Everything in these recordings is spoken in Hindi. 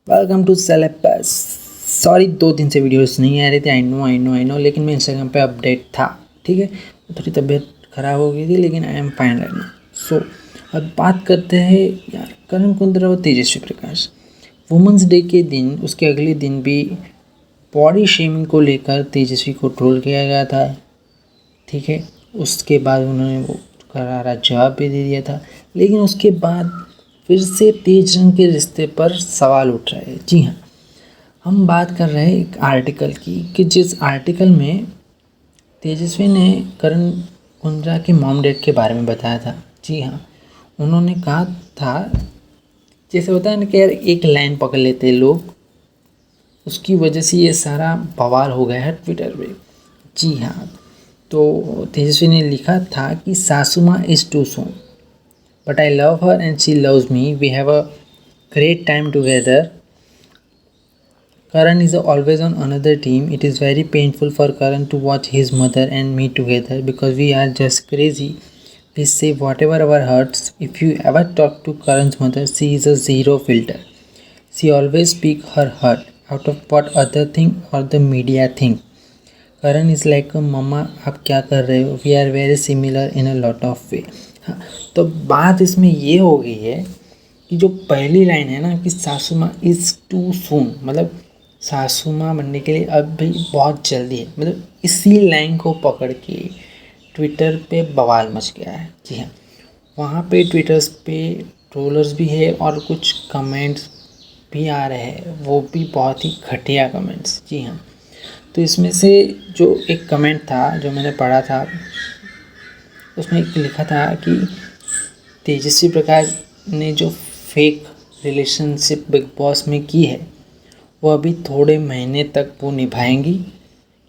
Welcome to syllabus. सॉरी 2 दिन से वीडियोस नहीं आ रहे थे। आई नो, लेकिन मैं इंस्टाग्राम पे अपडेट था। ठीक है, थोड़ी तबीयत ख़राब हो गई थी, लेकिन I am fine right now. So अब बात करते हैं यार, करण कुंद्रा और तेजस्वी प्रकाश। वुमेंस डे के दिन, उसके अगले दिन भी बॉडी शेमिंग को लेकर तेजस्वी को ट्रोल किया गया था। ठीक है, उसके बाद उन्होंने वो करारा जवाब भी दे दिया था, लेकिन उसके बाद फिर से तेज रंग के रिश्ते पर सवाल उठ रहे हैं। जी हाँ, हम बात कर रहे हैं एक आर्टिकल की, कि जिस आर्टिकल में तेजस्वी ने करण कुंद्रा के मॉम डैड के बारे में बताया था। जी हाँ, उन्होंने कहा था, जैसे होता है ना कि यार एक लाइन पकड़ लेते हैं लोग, उसकी वजह से ये सारा बवाल हो गया है ट्विटर पे। जी हाँ, तो तेजस्वी ने लिखा था कि सासू माँ is too soon, but I love her and she loves me. We have a great time together. Karan is always on another team. It is very painful for Karan to watch his mother and me together because we are just crazy. We say whatever our hurts. If you ever talk to Karan's mother, she is a zero filter. She always speak her heart out of what other think or the media think. Karan is like a mama, आप क्या कर रहे हो? We are very similar in a lot of way. हाँ, तो बात इसमें ये हो गई है कि जो पहली लाइन है ना कि सासू माँ इज़ टू सून, मतलब सासू माँ बनने के लिए अब भी बहुत जल्दी है, मतलब इसी लाइन को पकड़ के ट्विटर पे बवाल मच गया है। जी हाँ, वहाँ पे ट्विटर्स पे ट्रोलर्स भी है और कुछ कमेंट्स भी आ रहे हैं, वो भी बहुत ही घटिया कमेंट्स। जी हाँ, तो इसमें से जो एक कमेंट था जो मैंने पढ़ा था, उसमें एक लिखा था कि तेजस्वी प्रकाश ने जो फेक रिलेशनशिप बिग बॉस में की है, वो अभी थोड़े महीने तक वो निभाएंगी,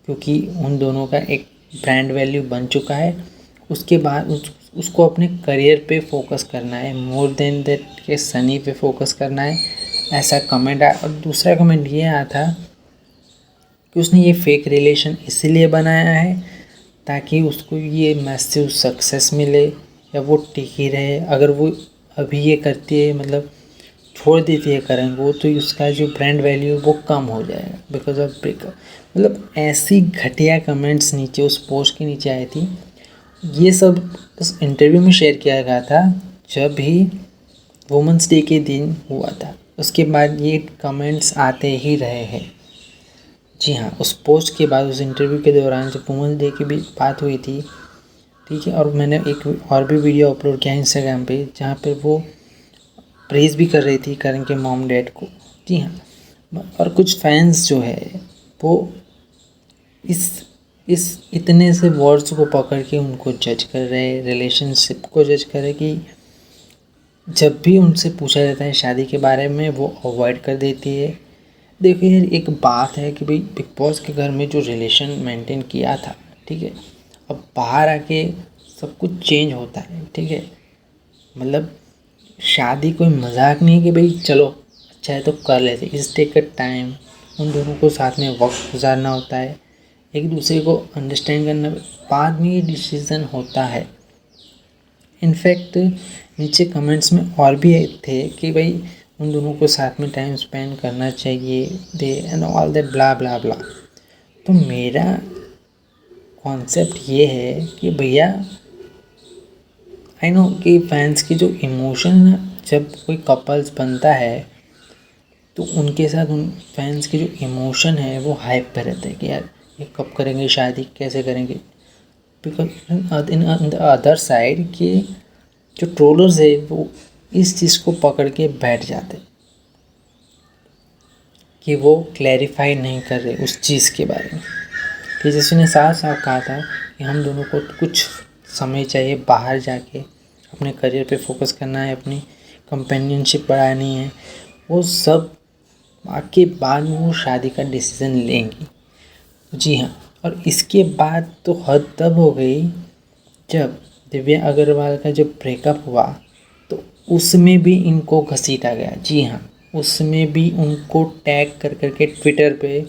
क्योंकि उन दोनों का एक ब्रांड वैल्यू बन चुका है। उसके बाद उसको अपने करियर पे फोकस करना है, मोर देन दैट के सनी पे फोकस करना है, ऐसा कमेंट आया। और दूसरा कमेंट ये आया था कि उसने ये फेक रिलेशन इसीलिए बनाया है ताकि उसको ये मैसिव सक्सेस मिले या वो टिकी रहे। अगर वो अभी ये करती है, मतलब छोड़ देती है करण को, तो उसका जो ब्रांड वैल्यू वो कम हो जाएगा बिकॉज ऑफ ब्रेकअप। मतलब ऐसी घटिया कमेंट्स नीचे उस पोस्ट के नीचे आई थी। ये सब उस इंटरव्यू में शेयर किया गया था जब भी वुमेंस डे के दिन हुआ था। उसके बाद ये कमेंट्स आते ही रहे हैं। जी हाँ, उस पोस्ट के बाद, उस इंटरव्यू के दौरान जब वुमेंस डे की भी बात हुई थी, ठीक है, और मैंने एक और भी वीडियो अपलोड किया इंस्टाग्राम पे जहाँ पे वो प्रेज़ भी कर रही थी करण के मॉम डैड को। जी हाँ, और कुछ फैंस जो है वो इस इतने से वर्ड्स को पकड़ के उनको जज कर रहे, रिलेशनशिप को जज कर रहे, कि जब भी उनसे पूछा जाता है शादी के बारे में वो अवॉइड कर देती है। देखिए यार, एक बात है कि भाई बिग बॉस के घर में जो रिलेशन मेंटेन किया था, ठीक है, अब बाहर आके सब कुछ चेंज होता है। ठीक है, मतलब शादी कोई मजाक नहीं कि भाई चलो अच्छा है तो कर लेते, इस टेक अ टाइम। उन दोनों को साथ में वक्त गुजारना होता है, एक दूसरे को अंडरस्टैंड करना, बाद में ये डिसीज़न होता है। इनफैक्ट नीचे कमेंट्स में और भी थे कि भाई उन दोनों को साथ में टाइम स्पेंड करना चाहिए, दे एंड ऑल दैट ब्ला ब्ला ब्ला। तो मेरा कॉन्सेप्ट ये है कि भैया, आई नो कि फैंस की जो इमोशन है, जब कोई कपल्स बनता है तो उनके साथ उन फैंस की जो इमोशन है वो हाइप पे रहता है कि यार ये कब करेंगे शादी, कैसे करेंगे। Because in the other side कि जो ट्रोलर्स है वो इस चीज़ को पकड़ के बैठ जाते कि वो क्लैरिफाई नहीं कर रहे उस चीज़ के बारे में। तेजस्वी ने साफ साफ कहा था कि हम दोनों को कुछ समय चाहिए, बाहर जाके अपने करियर पे फोकस करना है, अपनी कंपेनियनशिप बढ़ानी है, वो सब के बाद में वो शादी का डिसीज़न लेंगी। जी हाँ, और इसके बाद तो हद तब हो गई जब दिव्या अग्रवाल का जब ब्रेकअप हुआ तो उसमें भी इनको घसीटा गया। जी हाँ, उसमें भी उनको टैग कर करके ट्विटर पे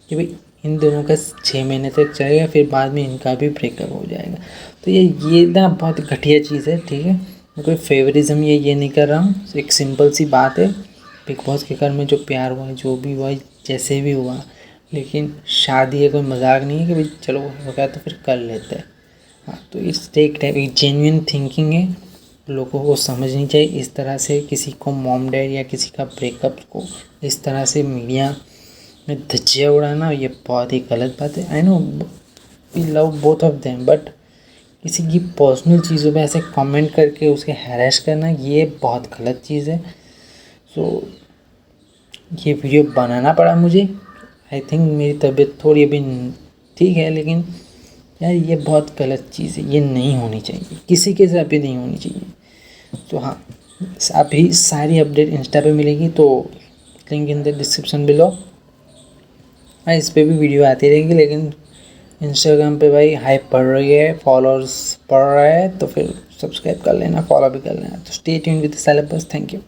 कि भाई इन दोनों का 6 महीने तक चलेगा, फिर बाद में इनका भी ब्रेकअप हो जाएगा। तो ये ना बहुत घटिया चीज़ है। ठीक है, मैं कोई फेवरिज्म ये नहीं कर रहा हूँ, एक सिंपल सी बात है बिग बॉस के घर में जो प्यार हुआ है, जो भी हुआ है, जैसे भी हुआ, लेकिन शादी है कोई मजाक नहीं है कि भाई चलो हो गया तो फिर कर लेते हैं। हाँ, तो इस एक टाइप एक जेन्युइन थिंकिंग है, लोगों को समझनी चाहिए। इस तरह से किसी को मॉम डैड या किसी का ब्रेकअप को इस तरह से मीडिया में धज्जियाँ उड़ाना, ये बहुत ही गलत बात है। I know we love both of them, but किसी की पर्सनल चीज़ों पे ऐसे कमेंट करके उसके हैरेस करना, ये बहुत गलत चीज़ है। सो ये वीडियो बनाना पड़ा मुझे। आई थिंक मेरी तबीयत थोड़ी अभी ठीक है, लेकिन यार ये बहुत गलत चीज़ है, ये नहीं होनी चाहिए, किसी के साथ भी नहीं होनी चाहिए। तो हाँ, अभी सारी अपडेट इंस्टा पे मिलेगी, तो link in the description below. हाँ, इस पर भी वीडियो आती रहेगी, लेकिन इंस्टाग्राम पे भाई हाइप बढ़ रही है, फॉलोअर्स बढ़ रहा है, तो फिर सब्सक्राइब कर लेना, फॉलो भी कर लेना। तो stay tuned with syllabus. Thank you.